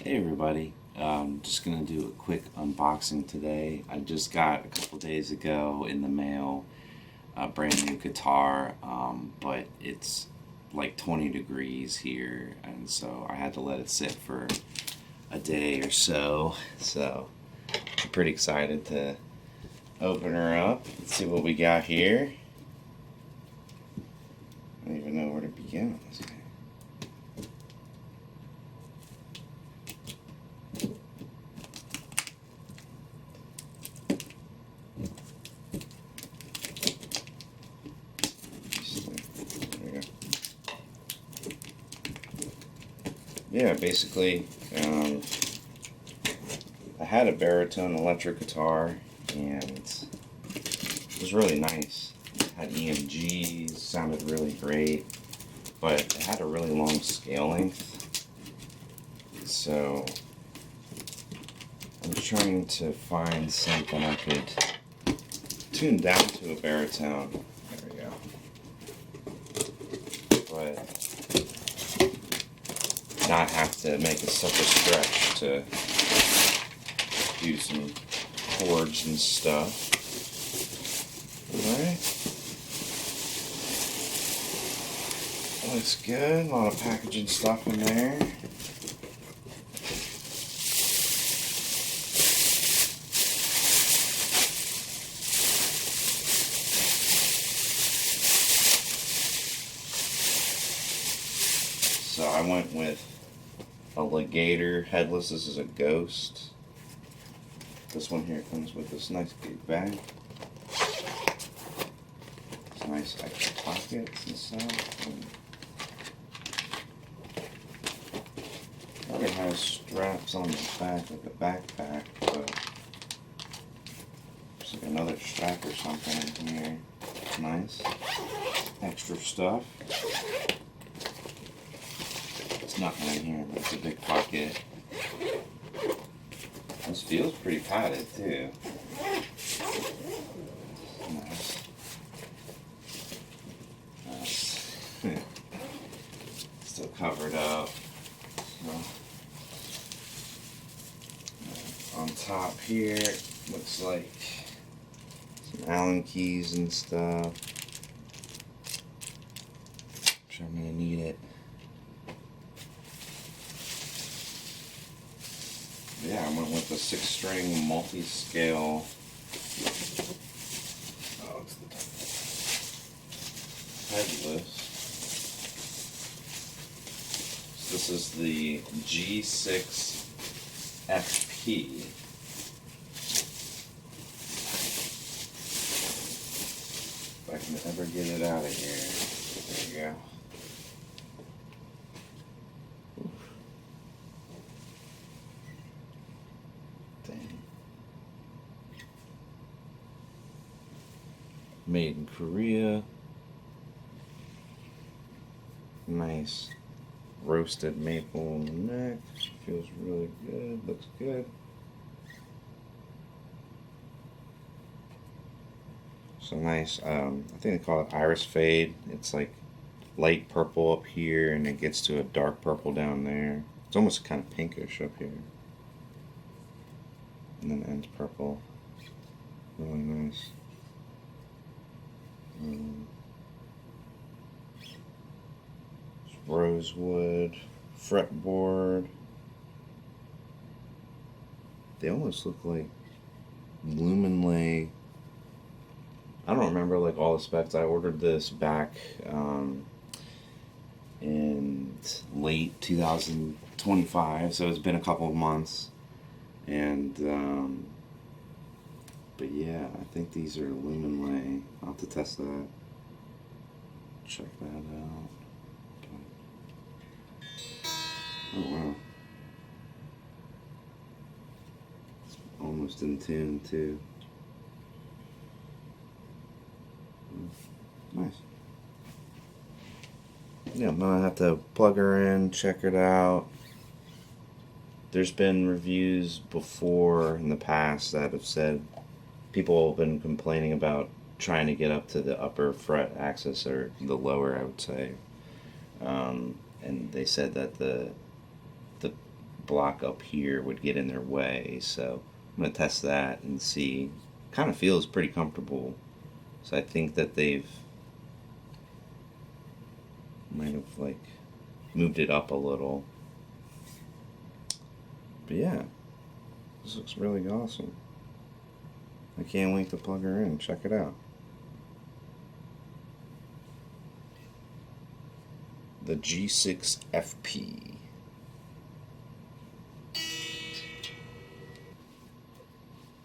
Hey everybody, just gonna do a quick unboxing today. I just got a couple days ago in the mail a brand new guitar, but it's like 20 degrees here, and so I had to let it sit for a day or so. So I'm pretty excited to open her up. Let's see what we got here. I don't even know where to begin with this guy. Yeah, basically, I had a baritone electric guitar, and it was really nice. It had EMGs, sounded really great, but it had a really long scale length. So I'm trying to find something I could tune down to a baritone. There we go. But not have to make it such a stretch to do some chords and stuff. Alright. Looks good. A lot of packaging stuff in there. So I went with a Legator Headless. This is a Ghost. This one here comes with this nice big bag. It's nice extra pockets and stuff. And probably has straps on the back like a backpack, but there's like another strap or something in here. Nice. Extra stuff. Nothing in here, but it's a big pocket. This feels pretty padded too. Nice. Still covered up. So, on top here, looks like some Allen keys and stuff. Which I'm gonna need it. Yeah, I went with the 6-string multi-scale. Oh, it's the Headless. So this is the G6FP. If I can ever get it out of here. There you go. Made in Korea. Nice roasted maple on the neck. Feels really good. Looks good. So nice. I think they call it iris fade. It's like light purple up here, and it gets to a dark purple down there. It's almost kind of pinkish up here, and then it ends purple. Really nice. Rosewood fretboard. They almost look like luminlay. I don't remember like all the specs. I ordered this back in late 2025, so it's been a couple of months. And but yeah, I think these are luminlay. I'll have to test that. Check that out. Oh wow. Almost in tune too. Nice. Yeah, I'm gonna have to plug her in, check it out. There's been reviews before in the past that have said people have been complaining about trying to get up to the upper fret axis, or the lower, I would say. And they said that the block up here would get in their way. So I'm going to test that and see. Kind of feels pretty comfortable. So I think that they've might have like moved it up a little. But yeah, this looks really awesome. I can't wait to plug her in. Check it out. The G6FP.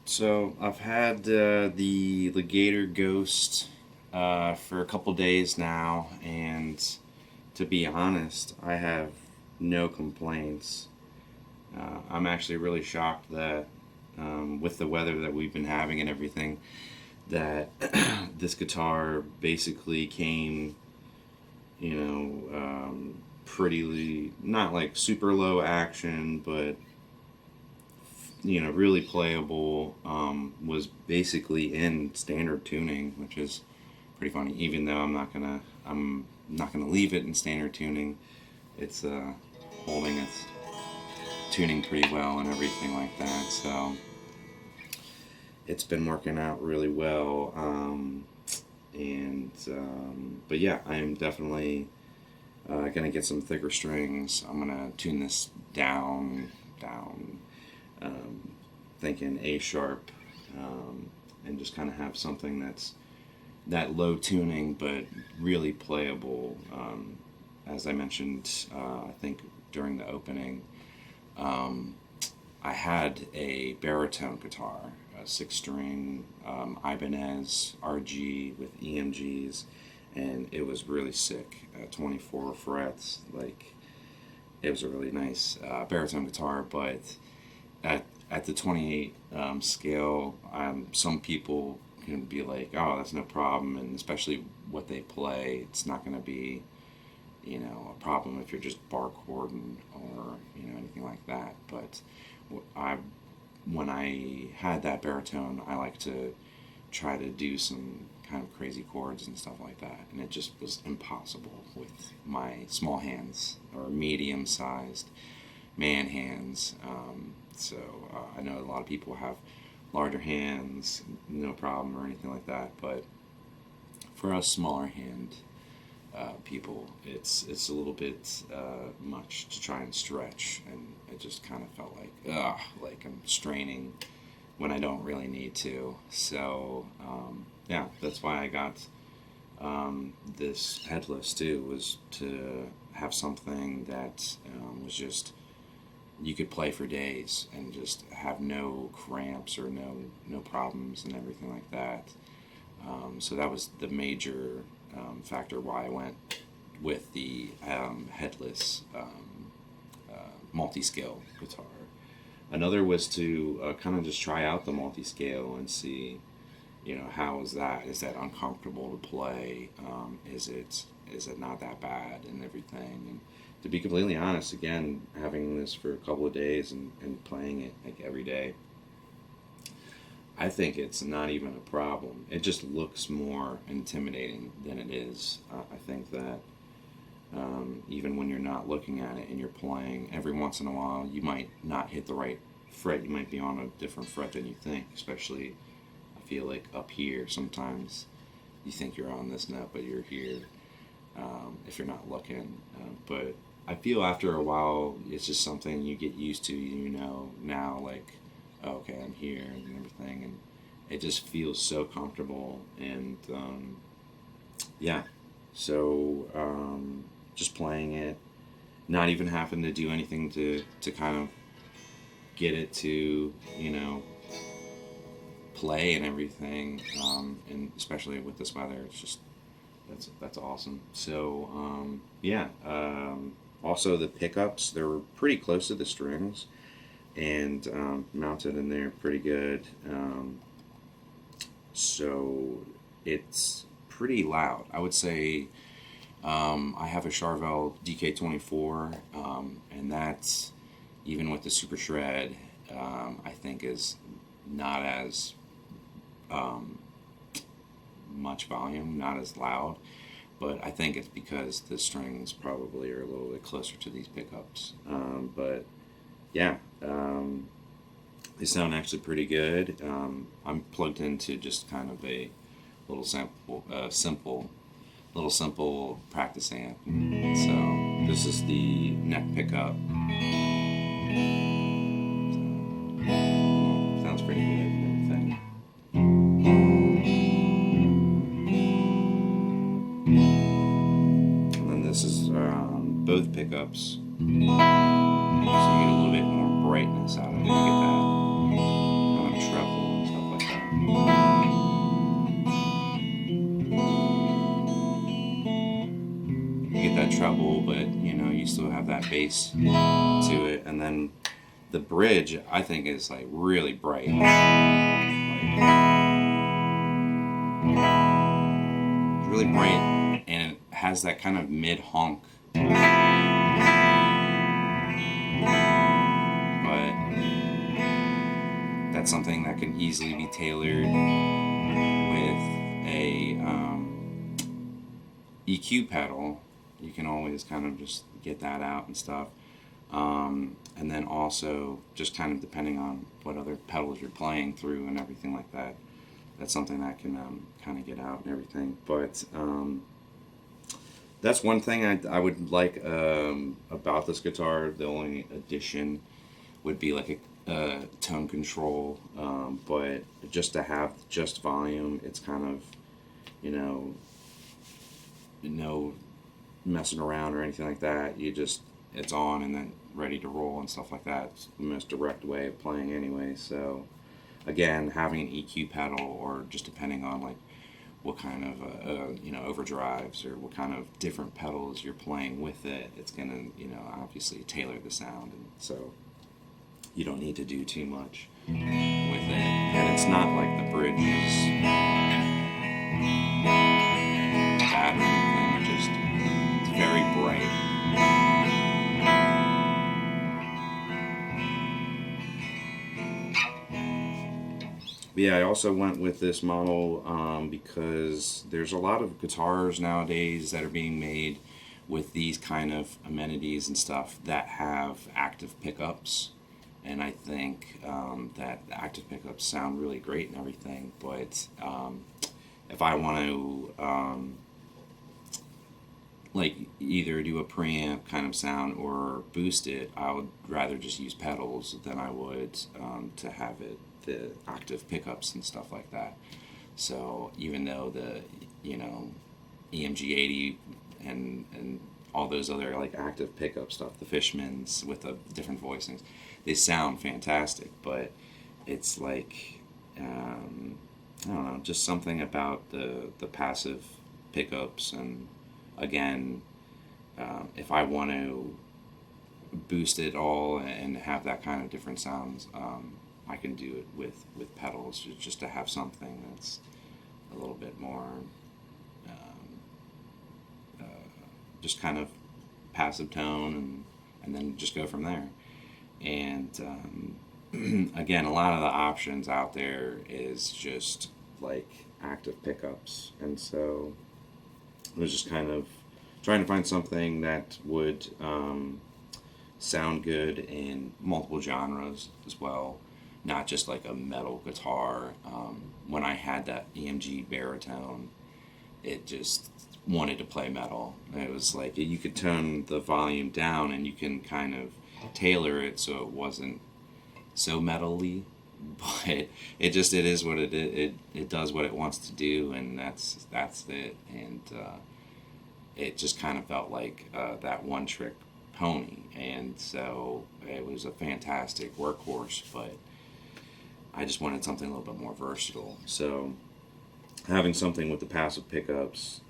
So I've had the Legator Ghost for a couple days now, and to be honest, I have no complaints. I'm actually really shocked that with the weather that we've been having and everything, that this guitar basically came, pretty, not like super low action, but really playable. Was basically in standard tuning, which is pretty funny. Even though I'm not gonna leave it in standard tuning. It's holding its tuning pretty well and everything like that. So it's been working out really well. But yeah, I am definitely gonna get some thicker strings. I'm gonna tune this down. Thinking A sharp, and just kind of have something that's that low tuning but really playable. As I mentioned, I think during the opening, I had a baritone guitar, a 6-string Ibanez RG with EMGs, and it was really sick. 24 frets, like it was a really nice baritone guitar, but at the 28 scale, some people can be like, oh, that's no problem, and especially what they play, it's not going to be, a problem if you're just bar chording or anything like that. But when I had that baritone, I like to try to do some kind of crazy chords and stuff like that, and it just was impossible with my small hands or medium-sized man hands. I know a lot of people have larger hands, no problem or anything like that, but for us smaller hand people, it's a little bit much to try and stretch, and it just kind of felt like I'm straining when I don't really need to. So yeah, that's why I got this Headless too, was to have something that was just, you could play for days and just have no cramps or no problems and everything like that. So that was the major factor why I went with the Headless multi-scale guitar. Another was to kind of just try out the multi-scale and see, how is that? Is that uncomfortable to play? Is it not that bad and everything? And to be completely honest, again, having this for a couple of days and playing it like every day, I think it's not even a problem. It just looks more intimidating than it is. I think that even when you're not looking at it and you're playing, every once in a while you might not hit the right fret. You might be on a different fret than you think, especially I feel like up here sometimes you think you're on this note, but you're here if you're not looking. But I feel after a while it's just something you get used to, now, like, oh, okay, I'm here and everything, and it just feels so comfortable. And yeah, so just playing it, not even having to do anything to kind of get it to play and everything, and especially with this weather, it's just that's awesome. So yeah, also the pickups, they were pretty close to the strings and mounted in there pretty good. So it's pretty loud. I would say I have a Charvel DK24, and that's, even with the Super Shred, I think is not as much volume, not as loud, but I think it's because the strings probably are a little bit closer to these pickups. But yeah, they sound actually pretty good. I'm plugged into just kind of a little simple practice amp. So this is the neck pickup. Sounds pretty good and everything. And then this is both pickups. So you get a little bit more brightness out of it. You get that kind of treble and stuff like that. You get that treble, but you still have that bass to it. And then the bridge, I think, is like really bright. It's really bright, and it has that kind of mid honk. But that's something that can easily be tailored with a EQ pedal. You can always kind of just get that out and stuff. And then also, just kind of depending on what other pedals you're playing through and everything like that, that's something that can kind of get out and everything. But that's one thing I would like about this guitar. The only addition would be like a tone control, but just to have just volume, it's kind of, no messing around or anything like that. It's on and then ready to roll and stuff like that. It's the most direct way of playing anyway. So again, having an EQ pedal, or just depending on like what kind of overdrives or what kind of different pedals you're playing with it, it's gonna obviously tailor the sound, and so you don't need to do too much with it. And it's not like the bridge is bad or anything, just it's very bright. But yeah, I also went with this model because there's a lot of guitars nowadays that are being made with these kind of amenities and stuff that have active pickups. And I think that the active pickups sound really great and everything, but if I want to like either do a preamp kind of sound or boost it, I would rather just use pedals than I would to have the active pickups and stuff like that. So even though the EMG80 and all those other like active pickup stuff, the Fishmans with the different voicings, they sound fantastic, but it's like I don't know, just something about the passive pickups. And again, if I want to boost it all and have that kind of different sounds, I can do it with pedals, just to have something that's a little bit more just kind of passive tone, and then just go from there. And again, a lot of the options out there is just like active pickups, and so I was just kind of trying to find something that would sound good in multiple genres as well, not just like a metal guitar. When I had that EMG baritone, it just wanted to play metal. It was like you could tone the volume down and you can kind of tailor it so it wasn't so metal-y, but it is what it is. It does what it wants to do, and that's it. And it just kind of felt like that one trick pony, and so it was a fantastic workhorse, but I just wanted something a little bit more versatile. So having something with the passive pickups,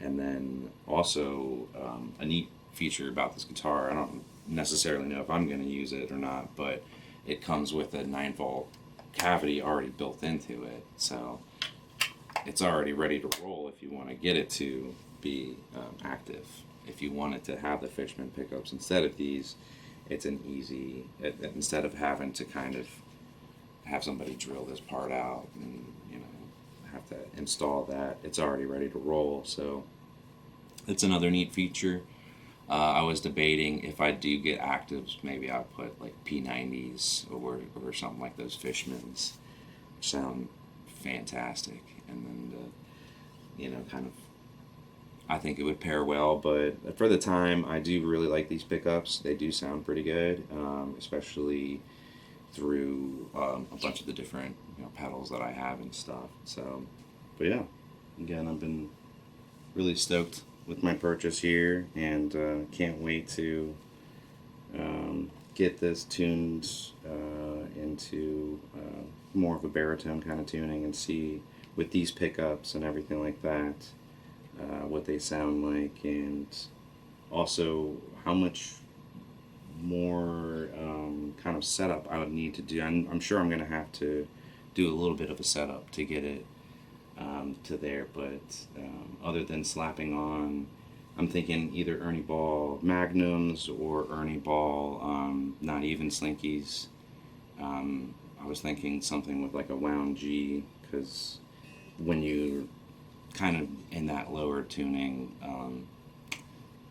and then also a neat feature about this guitar, I don't necessarily know if I'm going to use it or not, but it comes with a 9-volt cavity already built into it, so it's already ready to roll if you want to get it to be active. If you wanted to have the Fishman pickups instead of these, it's an easy, instead of having to kind of have somebody drill this part out and have to install that, it's already ready to roll. So it's another neat feature. I was debating if I do get actives, maybe I'll put like P90s or something like those Fishmans. Sound fantastic, and then kind of I think it would pair well. But for the time, I do really like these pickups. They do sound pretty good, especially through a bunch of the different pedals that I have and stuff. So, but yeah, again, I've been really stoked with my purchase here, and can't wait to get this tuned into more of a baritone kind of tuning, and see with these pickups and everything like that what they sound like, and also how much more kind of setup I would need to do. I'm sure I'm going to have to do a little bit of a setup to get it to there, but other than slapping on, I'm thinking either Ernie Ball Magnums or Ernie Ball not even Slinkies. I was thinking something with like a wound G, because when you kind of in that lower tuning,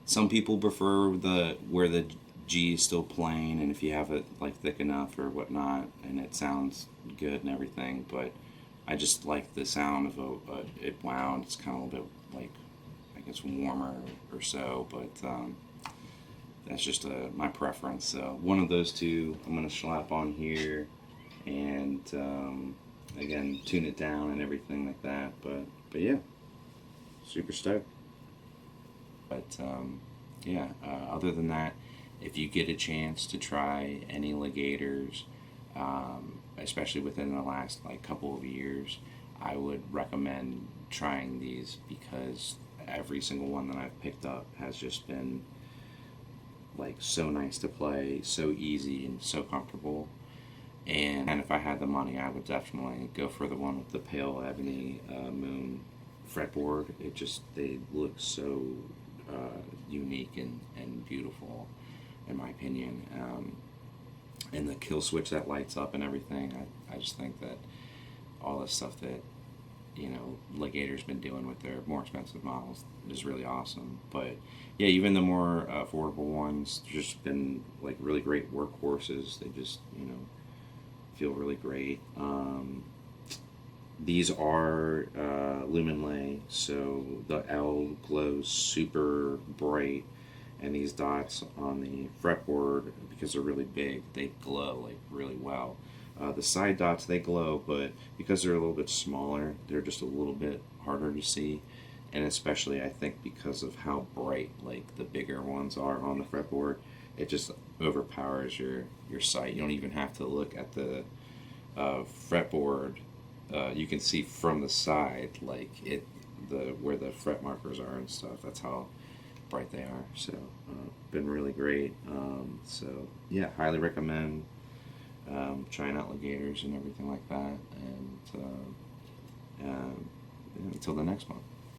some people prefer the where the G is still plain, and if you have it like thick enough or whatnot, and it sounds good and everything. But I just like the sound of it wound. It's kind of a little bit like, I guess, warmer or so, but that's just my preference. So one of those two I'm gonna slap on here, and again tune it down and everything like that. But yeah, super stoked. But yeah, other than that, if you get a chance to try any Legators, especially within the last like couple of years, I would recommend trying these, because every single one that I've picked up has just been like so nice to play, so easy and so comfortable. And if I had the money, I would definitely go for the one with the pale ebony moon fretboard. They look so unique and beautiful, in my opinion. And the kill switch that lights up and everything, I just think that all the stuff that Legator's been doing with their more expensive models is really awesome. But yeah, even the more affordable ones just been like really great workhorses. They just feel really great. These are Luminlay, so the L glows super bright, and these dots on the fretboard, because they're really big, they glow like really well. The side dots, they glow, but because they're a little bit smaller, they're just a little bit harder to see. And especially, I think, because of how bright like the bigger ones are on the fretboard, it just overpowers your sight. You don't even have to look at the fretboard. You can see from the side, like where the fret markers are and stuff. That's how bright they are. So been really great. So yeah, highly recommend trying out Legators and everything like that. And until the next one.